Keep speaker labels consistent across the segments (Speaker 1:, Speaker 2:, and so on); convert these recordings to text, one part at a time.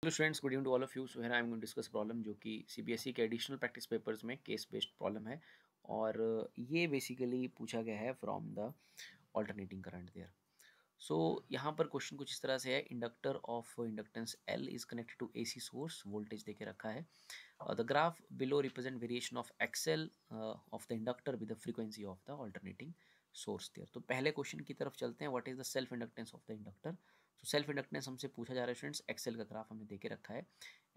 Speaker 1: Hello students, good evening to all of you. So है I am going to discuss problem जो कि CBSE के additional practice papers में case based problem है और ये बेसिकली पूछा गया है from the alternating current there. So यहाँ पर क्वेश्चन कुछ इस तरह से है। Inductor of inductance L is connected to AC source, voltage देके रखा है। The graph below represent variation of XL of the inductor with the frequency of the alternating source there. तो पहले क्वेश्चन की तरफ चलते हैं। What is the self inductance of the inductor? तो सेल्फ इंडक्टेंस हमसे पूछा जा रहा है स्टूडेंट्स, एक्सएल का ग्राफ हमने देके रखा है।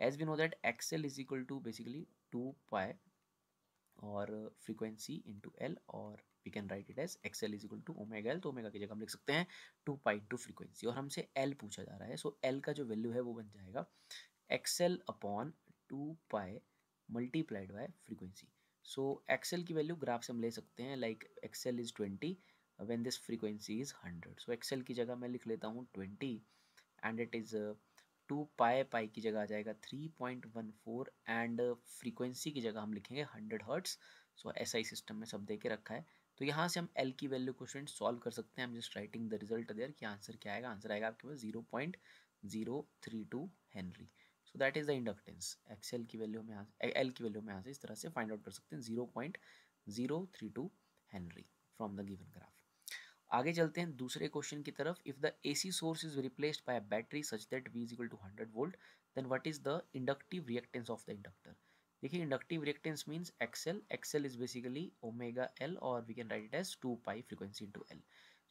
Speaker 1: As we know that XL is equal to basically 2 pi और फ्रीक्वेंसी इंटू एल, और we can write it as XL is equal to omega L. तो ओमेगा की जगह हम लिख सकते हैं 2 पाई इंटू फ्रीक्वेंसी, और हमसे एल पूछा जा रहा है। सो एल का जो वैल्यू है वो बन जाएगा XL upon 2 pi multiplied by frequency. So XL की वैल्यू ग्राफ से हम ले सकते हैं, like XL is 20 when this frequency is 100। So XL की जगह मैं लिख लेता हूँ 20 एंड इट इज़ 2 पाई, पाई की जगह आ जाएगा 3.14 एंड फ्रीक्वेंसी की जगह हम लिखेंगे 100 हर्ट्स। सो एसआई सिस्टम में सब दे के रखा है। तो यहाँ से हम एल की वैल्यू को स्टूडेंट सॉल्व कर सकते हैं। हम just writing the result there कि आंसर क्या आएगा। आंसर आएगा आपके पास 0.032 henry. So that is the inductance. XL की वैल्यू में एल की वैल्यू में यहाँ से इस तरह से फाइंड आउट कर सकते हैं 0.032 henry from the given graph. आगे चलते हैं दूसरे क्वेश्चन की तरफ। If the AC source is replaced by a battery such that V is equal to 100 volt, then what is the inductive reactance of the inductor? देखिए, inductive reactance means XL. XL is basically omega L, और we can write it as 2 pi frequency into L.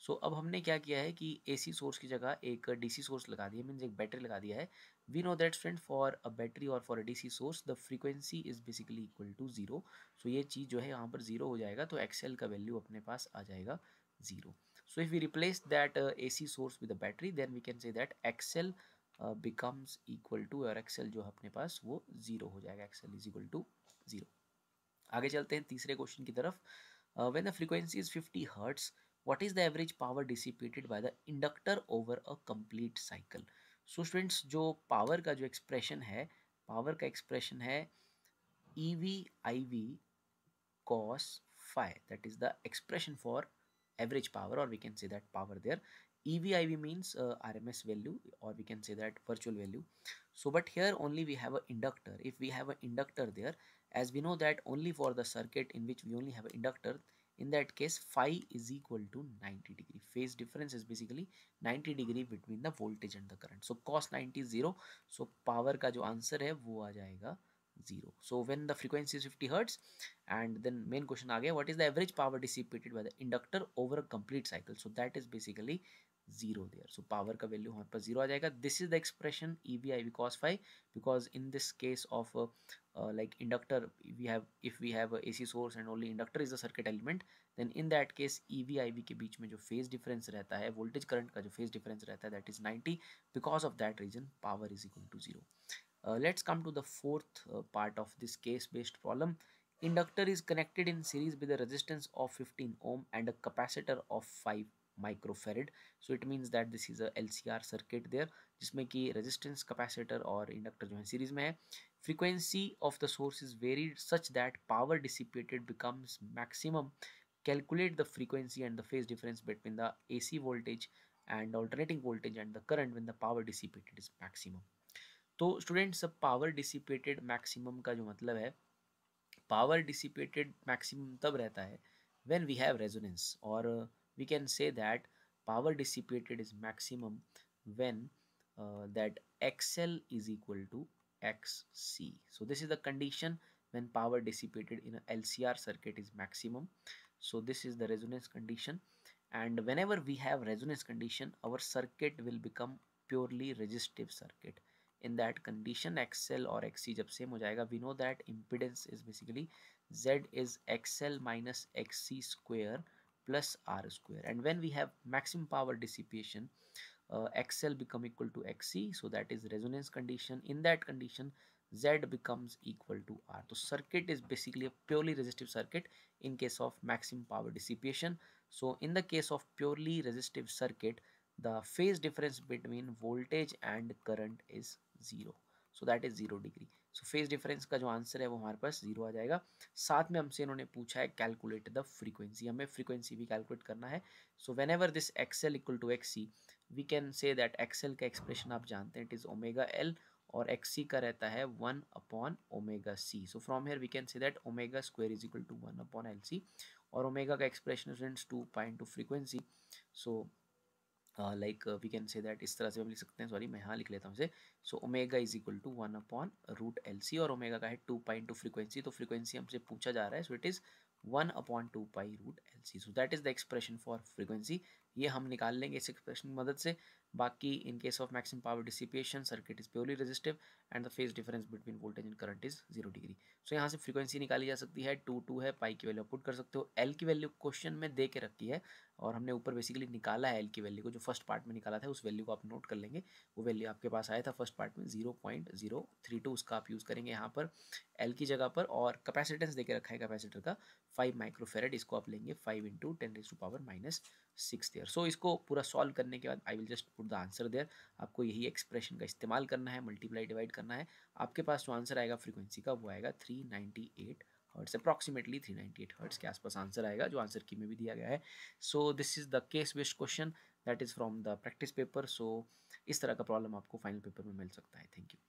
Speaker 1: So अब हमने क्या किया है कि AC source की जगह एक डीसी सोर्स लगा दिया, मींस एक बैटरी लगा दिया है। We know that friend for a battery और for a DC source the frequency is basically equal to 0। So ये चीज़ जो है यहाँ पर 0 हो जाएगा, तो एक्सएल का वैल्यू अपने पास आ जाएगा 0। So if we replace that AC source with a battery, then we can say that XL becomes equal to, और XL जो है अपने पास वो 0 हो जाएगा। XL is equal to 0। आगे चलते हैं तीसरे क्वेश्चन की तरफ। When the frequency is 50 hertz, what is the average power dissipated by the inductor over a complete cycle? So students, जो पावर का जो एक्सप्रेशन है, पावर का एक्सप्रेशन है EV/IV cos phi, that is the expression for average power, or we can say that power there. EV/IV means RMS value, or we can say that virtual value. So but here only we have a inductor. If we have an inductor there, as we know that only for the circuit in which we only have an inductor, in that case phi is equal to 90 degree. Phase difference is basically 90 degree between the voltage and the current. So cos 90 is 0. So power का जो answer है वो आ जाएगा 0. So when the frequency is 50 hertz, and then main question आ गया, what is the average power dissipated by the inductor over a complete cycle? So that is basically 0 there. So power का value हमारे पास 0 आ जाएगा. This is the expression EV/IV cos phi, because in this case of like inductor, if we have a AC source and only inductor is the circuit element, then in that case EV/IV के बीच में जो phase difference रहता है, voltage current का जो phase difference रहता है, that is 90. Because of that reason power is equal to 0. Let's come to the fourth part of this case based problem. Inductor is connected in series with a resistance of 15 ohm and a capacitor of 5 microfarad. So it means that this is a LCR circuit there, जिसमें कि resistance, capacitor और inductor जो है series में है. Frequency of the source is varied such that power dissipated becomes maximum. Calculate the frequency and the phase difference between the AC voltage and alternating voltage and the current when the power dissipated is maximum. तो students, power dissipated maximum का जो मतलब है, power dissipated maximum तब रहता है when we have resonance, और we can say that power dissipated is maximum when that XL is equal to XC. So this is the condition when power dissipated in a LCR circuit is maximum. So this is the resonance condition, and whenever we have resonance condition, our circuit will become purely resistive circuit. In that condition XL और XC जब same हो जाएगा, we know that impedance is basically Z is XL minus XC square plus R square, and when we have maximum power dissipation, XL become equal to XC, so that is resonance condition. In that condition Z becomes equal to R. So circuit is basically a purely resistive circuit in case of maximum power dissipation. So in the case of purely resistive circuit, the phase difference between voltage and current is 0. So that is 0 degree. So phase difference का जो answer है वो हमारे पास 0 आ जाएगा. साथ में हमसे इन्होंने पूछा है कैलकुलेट द फ्रीक्वेंसी, हमें फ्रीक्वेंसी भी कैलकुलेट करना है. So whenever this XL equal to XC, we can say that XL का एक्सप्रेशन आप जानते हैं, इट इज ओमेगा एल, और XC का रहता है 1/ओमेगा C. So from here we can say that omega square is equal to 1/LC, और ओमेगा का expression students 2 pi into frequency. So like we can say that इस तरह से हम लिख सकते हैं, सॉरी मैं यहाँ लिख लेता हूँ इसे. So omega is equal to 1/√LC, और ओमेगा का है 2 पाई इंटू फ्रीक्वेंसी, तो फ्रीक्वेंसी हमसे पूछा जा रहा है, सो इट इज़ 1/2 पाई√LC. So that is the expression for frequency. ये हम निकाल लेंगे इस एक्सप्रेशन की मदद से. बाकी in case of maximum power dissipation circuit is purely resistive and the phase difference between voltage and current is 0 degree. So यहाँ से फ्रीक्वेंसी निकाली जा सकती है. 2 है, पाई की वैल्यू पुट कर सकते हो. एल की वैल्यू क्वेश्चन में दे के रखी है, और हमने ऊपर बेसिकली निकाला है एल की वैल्यू को, जो फर्स्ट पार्ट में निकाला था उस वैल्यू को आप नोट कर लेंगे. वो वैल्यू आपके पास आया था फर्स्ट पार्ट में 0.032, उसका आप यूज़ करेंगे यहाँ पर एल की जगह पर. और कैपेसिटेंस देके रखा है कैपेसिटर का 5 माइक्रोफेरेड, इसको आप लेंगे 5 इंटू 10⁻⁻6 देयर. सो इसको पूरा सॉल्व करने के बाद I will just put the answer there. आपको यही एक्सप्रेशन का इस्तेमाल करना है, मल्टीप्लाई डिवाइड करना है. आपके पास जो आंसर आएगा फ्रीक्वेंसी का वो आएगा 398 हर्ट्स, अप्रॉक्सीमेटली 398 हर्ट्स के आसपास आंसर आएगा, जो आंसर की में भी दिया गया है. So this is the case based question that is from the practice paper. So इस तरह का प्रॉब्लम आपको फाइनल पेपर में मिल सकता है. Thank you.